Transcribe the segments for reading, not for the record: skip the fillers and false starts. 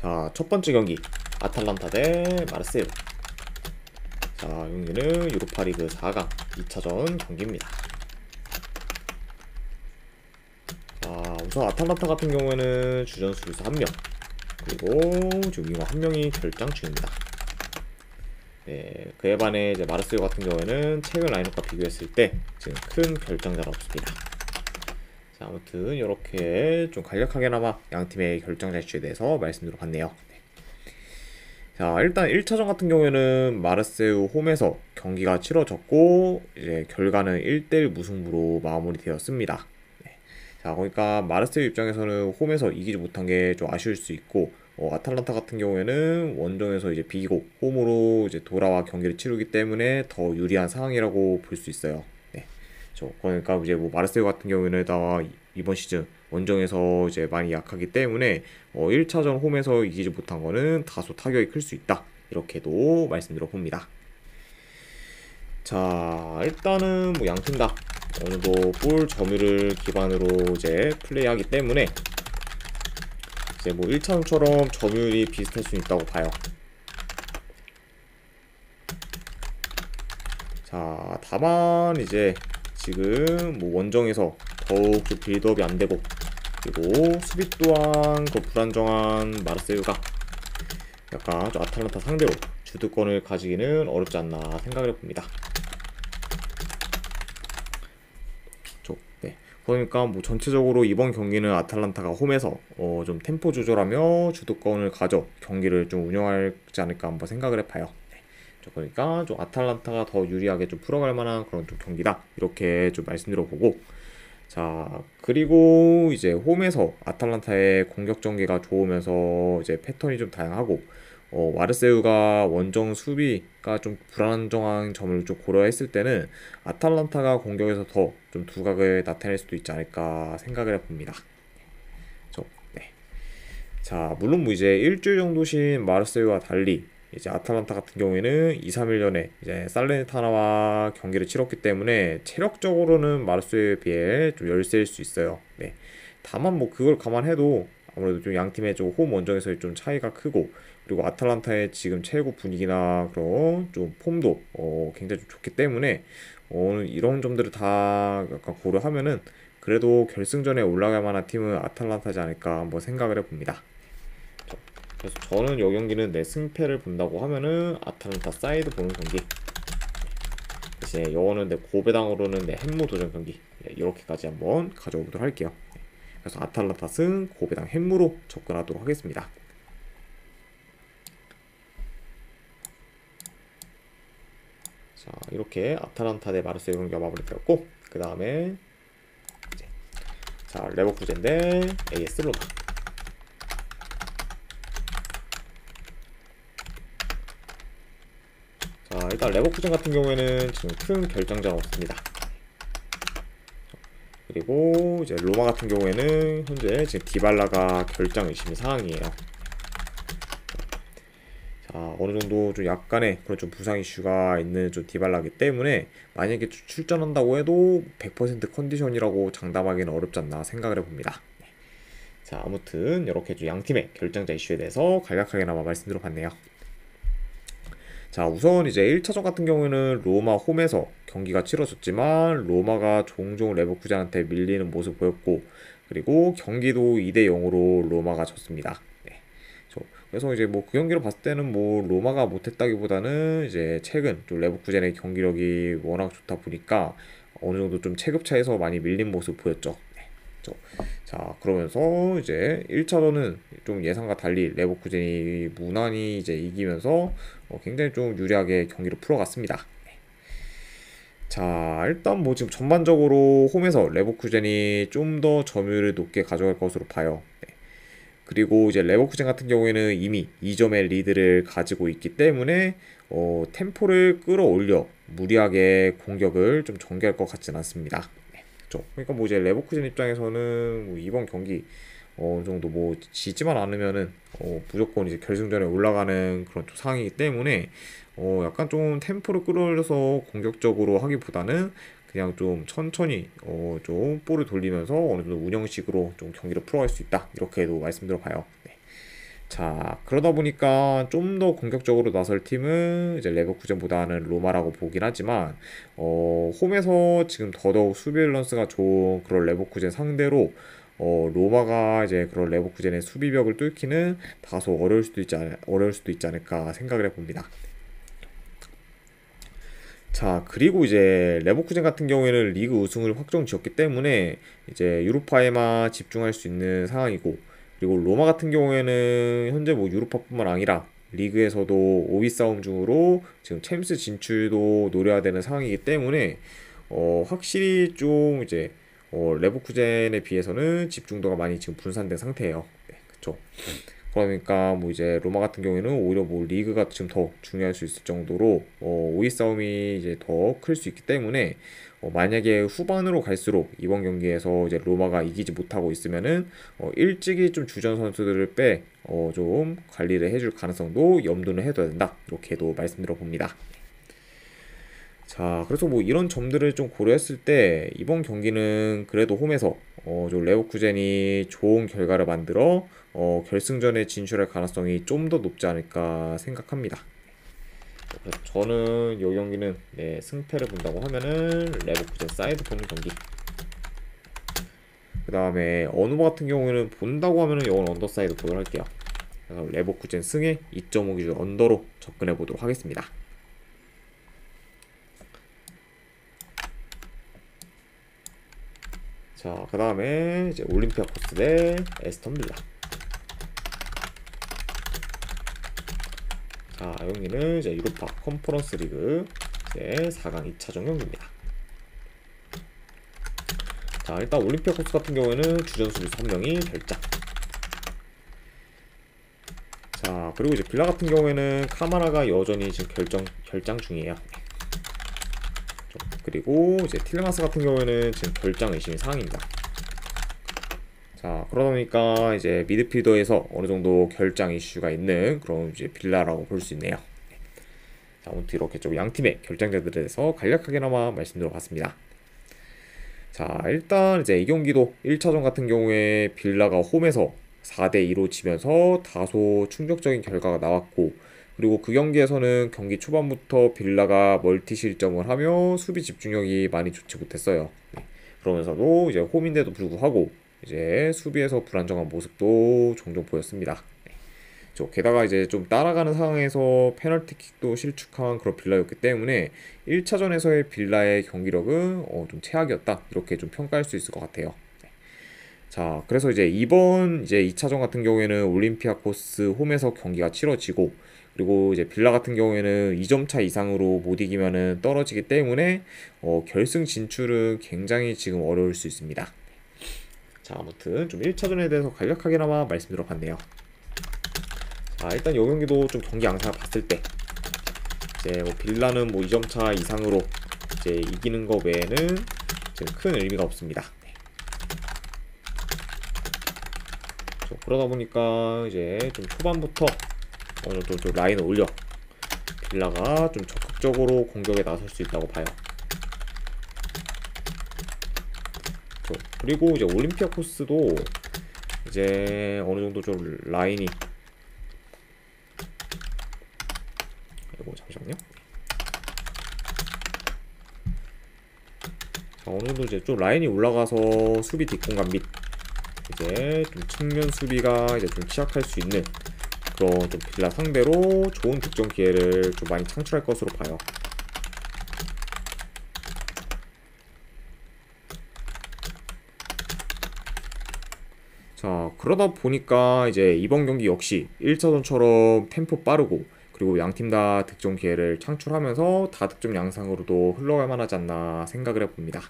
자, 첫 번째 경기 아탈란타 대 마르세유. 자, 경기는 유로파리그 4강 2차전 경기입니다. 자, 우선 아탈란타 같은 경우에는 주전 수비수 1명, 그리고 지금 윙어 1명이 결장 중입니다. 네, 그에 반해 이제 마르세유 같은 경우에는 최근 라인업과 비교했을 때 지금 큰 결장자는 없습니다. 자, 아무튼 이렇게 좀 간략하게나마 양 팀의 결장자 이슈에 대해서 말씀드려봤네요. 자, 일단 1차전 같은 경우에는 마르세유 홈에서 경기가 치러졌고 이제 결과는 1대1 무승부로 마무리되었습니다. 네. 자, 그러니까 마르세유 입장에서는 홈에서 이기지 못한 게 좀 아쉬울 수 있고, 아탈란타 같은 경우에는 원정에서 이제 비기고 홈으로 이제 돌아와 경기를 치르기 때문에 더 유리한 상황이라고 볼 수 있어요. 네. 그러니까 이제 뭐 마르세유 같은 경우에는 이번 시즌 원정에서 이제 많이 약하기 때문에 1차전 홈에서 이기지 못한 거는 다소 타격이 클 수 있다, 이렇게도 말씀드려 봅니다. 자, 일단은 뭐 양팀 다 어느 정도 볼 점유를 기반으로 이제 플레이하기 때문에 이제 뭐 1차전처럼 점유율이 비슷할 수 있다고 봐요. 자, 다만 이제 지금 뭐 원정에서 더욱 좀 빌드업이 안 되고, 그리고 수비 또한 그 불안정한 마르세유가 약간 좀 아탈란타 상대로 주도권을 가지기는 어렵지 않나 생각을 해봅니다. 네. 그러니까 뭐 전체적으로 이번 경기는 아탈란타가 홈에서 좀 템포 조절하며 주도권을 가져 경기를 좀 운영하지 않을까 한번 생각을 해봐요. 그러니까 좀 아탈란타가 더 유리하게 좀 풀어갈 만한 그런 좀 경기다, 이렇게 좀 말씀드려보고, 자, 그리고 이제 홈에서 아탈란타의 공격 전개가 좋으면서 이제 패턴이 좀 다양하고, 마르세유가 원정 수비가 좀 불안정한 점을 좀 고려했을 때는 아탈란타가 공격에서 더 좀 두각을 나타낼 수도 있지 않을까 생각을 해봅니다. 네. 자, 물론 뭐 이제 일주일 정도 쉰 마르세유와 달리 이제 아탈란타 같은 경우에는 2, 3일 전에 이제 살레르타나와 경기를 치렀기 때문에 체력적으로는 마르세유에 비해 좀 열세일 수 있어요. 네. 다만 뭐 그걸 감안해도 아무래도 좀 양 팀의 좀 홈 원정에서의 좀 차이가 크고, 그리고 아탈란타의 지금 최고 분위기나 그런 좀 폼도 굉장히 좀 좋기 때문에 이런 점들을 다 약간 고려하면은 그래도 결승전에 올라갈 만한 팀은 아탈란타지 않을까 한번 생각을 해봅니다. 그래서 저는 이 경기는 내 승패를 본다고 하면은 아탈란타 사이드 보는 경기, 대신에 이거는 내 고배당으로는 내 햄무 도전 경기, 이렇게까지 한번 가져오 보도록 할게요. 그래서 아탈란타 승, 고배당 햄무로 접근하도록 하겠습니다. 자, 이렇게 아탈란타 대 마르세유 경기가 마무리되었고, 그 다음에 자, 레버쿠젠 대 AS 로마. 자, 일단 레버쿠젠 같은 경우에는 지금 큰 결정자는 없습니다. 그리고 이제 로마 같은 경우에는 현재 지금 디발라가 결장 의심의 상황이에요. 자, 어느 정도 좀 약간의 그런 좀 부상 이슈가 있는 좀 디발라기 때문에 만약에 출전한다고 해도 100% 컨디션이라고 장담하기는 어렵지 않나 생각을 해봅니다. 자, 아무튼 이렇게 좀 양팀의 결정자 이슈에 대해서 간략하게나마 말씀드려봤네요. 자, 우선 이제 1차전 같은 경우에는 로마 홈에서 경기가 치러졌지만 로마가 종종 레버쿠젠한테 밀리는 모습 보였고, 그리고 경기도 2대 0으로 로마가 졌습니다. 네. 그래서 이제 뭐 그 경기를 봤을 때는 뭐 로마가 못했다기보다는 이제 최근 좀 레버쿠젠의 경기력이 워낙 좋다 보니까 어느 정도 좀 체급차에서 많이 밀린 모습 보였죠. 자, 그러면서 이제 1차전은 좀 예상과 달리 레버쿠젠이 무난히 이제 이기면서 굉장히 좀 유리하게 경기를 풀어갔습니다. 자, 일단 뭐 지금 전반적으로 홈에서 레버쿠젠이 좀 더 점유율을 높게 가져갈 것으로 봐요. 그리고 이제 레버쿠젠 같은 경우에는 이미 2점의 리드를 가지고 있기 때문에 템포를 끌어올려 무리하게 공격을 좀 전개할 것 같지는 않습니다. 그러니까 뭐 이제 레버쿠젠 입장에서는 뭐 이번 경기 어느 정도 뭐 지지만 않으면은 무조건 이제 결승전에 올라가는 그런 좀 상황이기 때문에 약간 좀 템포를 끌어올려서 공격적으로 하기보다는 그냥 좀 천천히 좀 볼을 돌리면서 어느 정도 운영식으로 좀 경기를 풀어갈 수 있다, 이렇게도 말씀드려 봐요. 네. 자, 그러다 보니까 좀 더 공격적으로 나설 팀은 이제 레버쿠젠보다는 로마라고 보긴 하지만, 홈에서 지금 더더욱 수비 밸런스가 좋은 그런 레버쿠젠 상대로, 로마가 이제 그런 레버쿠젠의 수비벽을 뚫기는 다소 어려울 수도 있지 않을까 생각을 해봅니다. 자, 그리고 이제 레버쿠젠 같은 경우에는 리그 우승을 확정 지었기 때문에 이제 유로파에만 집중할 수 있는 상황이고, 그리고 로마 같은 경우에는 현재 뭐 유로파뿐만 아니라 리그에서도 5위 싸움 중으로 지금 챔스 진출도 노려야 되는 상황이기 때문에 확실히 좀 이제 레버쿠젠에 비해서는 집중도가 많이 지금 분산된 상태예요. 네, 그쵸. 그러니까 뭐 이제 로마 같은 경우에는 오히려 뭐 리그가 지금 더 중요할 수 있을 정도로 5위 싸움이 이제 더 클 수 있기 때문에 만약에 후반으로 갈수록 이번 경기에서 이제 로마가 이기지 못하고 있으면은 일찍이 좀 주전 선수들을 빼 좀 관리를 해줄 가능성도 염두는 해둬야 된다, 이렇게도 말씀드려 봅니다. 자, 그래서 뭐 이런 점들을 좀 고려했을 때 이번 경기는 그래도 홈에서 좀 레버쿠젠이 좋은 결과를 만들어 결승전에 진출할 가능성이 좀 더 높지 않을까 생각합니다. 그래서 저는 이 경기는 네, 승패를 본다고 하면은 레버쿠젠 사이드 보는 경기. 그 다음에 어누버 같은 경우에는 본다고 하면은 이건 언더사이드 보도록 할게요. 그래서 레버쿠젠 승에 2.5 기준 언더로 접근해 보도록 하겠습니다. 자, 그 다음에 이제 올림피아코스 대 에스턴 빌라. 자, 여기는 이제 유로파 컨퍼런스 리그 이제 4강 2차전 경기입니다. 자, 일단 올림피아코스 같은 경우에는 주전 수비수 1명이 결장. 자, 그리고 이제 빌라 같은 경우에는 카마라가 여전히 지금 결장 중이에요. 그리고 이제 틸레마스 같은 경우에는 지금 결장 의심이 상황입니다. 자, 그러다 보니까 이제 미드필더에서 어느 정도 결장 이슈가 있는 그런 이제 빌라라고 볼 수 있네요. 자, 아무튼 이렇게 좀 양팀의 결장자들에 대해서 간략하게나마 말씀드려 봤습니다. 자, 일단 이제 이 경기도 1차전 같은 경우에 빌라가 홈에서 4대2로 지면서 다소 충격적인 결과가 나왔고, 그리고 그 경기에서는 경기 초반부터 빌라가 멀티 실점을 하며 수비 집중력이 많이 좋지 못했어요. 네. 그러면서도 이제 홈인데도 불구하고 이제 수비에서 불안정한 모습도 종종 보였습니다. 네. 게다가 이제 좀 따라가는 상황에서 페널티킥도 실축한 그런 빌라였기 때문에 1차전에서의 빌라의 경기력은 좀 최악이었다, 이렇게 좀 평가할 수 있을 것 같아요. 자, 그래서 이제 이번 이제 2차전 같은 경우에는 올림피아코스 홈에서 경기가 치러지고, 그리고 이제 빌라 같은 경우에는 2점 차 이상으로 못 이기면은 떨어지기 때문에 결승 진출은 굉장히 지금 어려울 수 있습니다. 자, 아무튼 좀 1차전에 대해서 간략하게나마 말씀드려 봤네요. 자, 일단 이 경기도 좀 경기 양상을 봤을 때 이제 뭐 빌라는 뭐 2점 차 이상으로 이제 이기는 거 외에는 지금 큰 의미가 없습니다. 그러다 보니까 이제 좀 초반부터 어느 정도 좀 라인을 올려 빌라가 좀 적극적으로 공격에 나설 수 있다고 봐요. 그리고 이제 올림피아코스도 이제 어느 정도 좀 라인이, 이거 잠시만요. 자, 어느 정도 이제 좀 라인이 올라가서 수비 뒷공간 및 이제 좀 측면 수비가 이제 좀 취약할 수 있는 그런 좀 빌라 상대로 좋은 득점 기회를 좀 많이 창출할 것으로 봐요. 자, 그러다 보니까 이제 이번 경기 역시 1차전처럼 템포 빠르고, 그리고 양팀 다 득점 기회를 창출하면서 다득점 양상으로도 흘러갈 만하지 않나 생각을 해봅니다.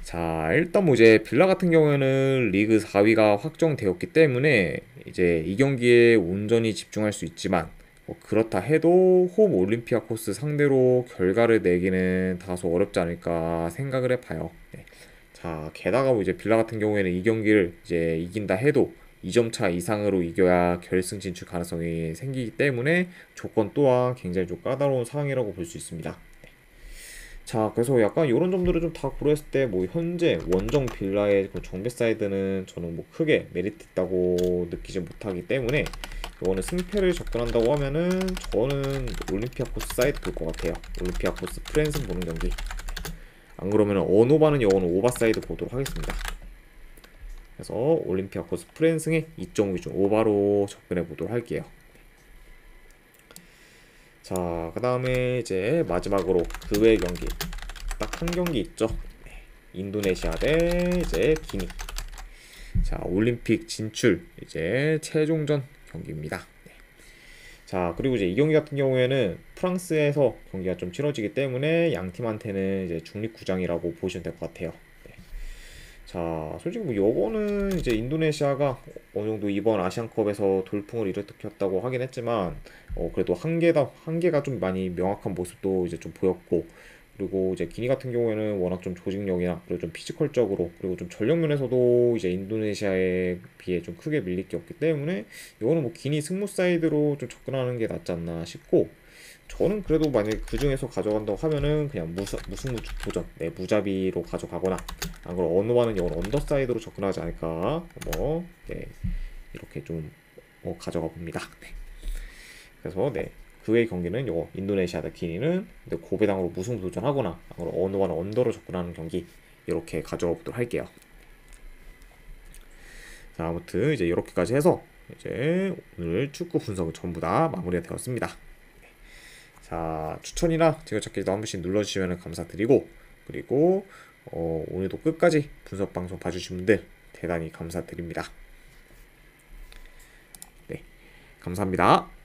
자, 일단 뭐 이제 빌라 같은 경우에는 리그 4위가 확정되었기 때문에 이제 이 경기에 온전히 집중할 수 있지만, 그렇다 해도 홈 올림피아코스 상대로 결과를 내기는 다소 어렵지 않을까 생각을 해봐요. 네. 자, 게다가 뭐 이제 빌라 같은 경우에는 이 경기를 이제 이긴다 해도 2점 차 이상으로 이겨야 결승 진출 가능성이 생기기 때문에 조건 또한 굉장히 좀 까다로운 상황이라고 볼 수 있습니다. 자, 그래서 약간 이런 점들을 좀 다 고려했을 때 뭐 현재 원정 빌라의 그 정배 사이드는 저는 뭐 크게 메리트 있다고 느끼지 못하기 때문에 이거는 승패를 접근한다고 하면은 저는 올림피아코스 사이드 볼 것 같아요. 올림피아코스 프랜슨 보는 경기. 안 그러면 언오바는 이거는 오바사이드 보도록 하겠습니다. 그래서 올림피아코스 프랜승의 2.5 기준 오바로 접근해 보도록 할게요. 자, 그 다음에 이제 마지막으로 그 외 경기 딱 한 경기 있죠. 네. 인도네시아 대 이제 기니. 자, 올림픽 진출 이제 최종전 경기입니다. 네. 자, 그리고 이제 이 경기 같은 경우에는 프랑스에서 경기가 좀 치러지기 때문에 양 팀한테는 이제 중립구장이라고 보시면 될 것 같아요. 네. 자, 솔직히 뭐 요거는 이제 인도네시아가 어느 정도 이번 아시안컵에서 돌풍을 일으켰다고 하긴 했지만 그래도 한계가 좀 많이 명확한 모습도 이제 좀 보였고, 그리고 이제 기니 같은 경우에는 워낙 좀 조직력이나 그리고 좀 피지컬적으로 그리고 좀 전력 면에서도 이제 인도네시아에 비해 좀 크게 밀릴 게 없기 때문에 이거는 뭐 기니 승무 사이드로 좀 접근하는 게 낫지 않나 싶고, 저는 그래도 만약에 그 중에서 가져간다고 하면은 그냥 무승부 도전, 네, 무자비로 가져가거나 안 그러면 언어와는 이건 언더사이드로 접근하지 않을까 뭐, 네, 이렇게 좀 가져가 봅니다. 네. 그래서 네, 그 외의 경기는 요거 인도네시아 대 기니는 고배당으로 무승부 도전하거나 안 그러면 언어와는 언더로 접근하는 경기 이렇게 가져가 보도록 할게요. 자, 아무튼 이제 이렇게까지 해서 이제 오늘 축구 분석은 전부 다 마무리가 되었습니다. 자, 추천이나 즐겨찾기도 한 번씩 눌러주시면 감사드리고, 그리고 오늘도 끝까지 분석 방송 봐주신 분들 대단히 감사드립니다. 네, 감사합니다.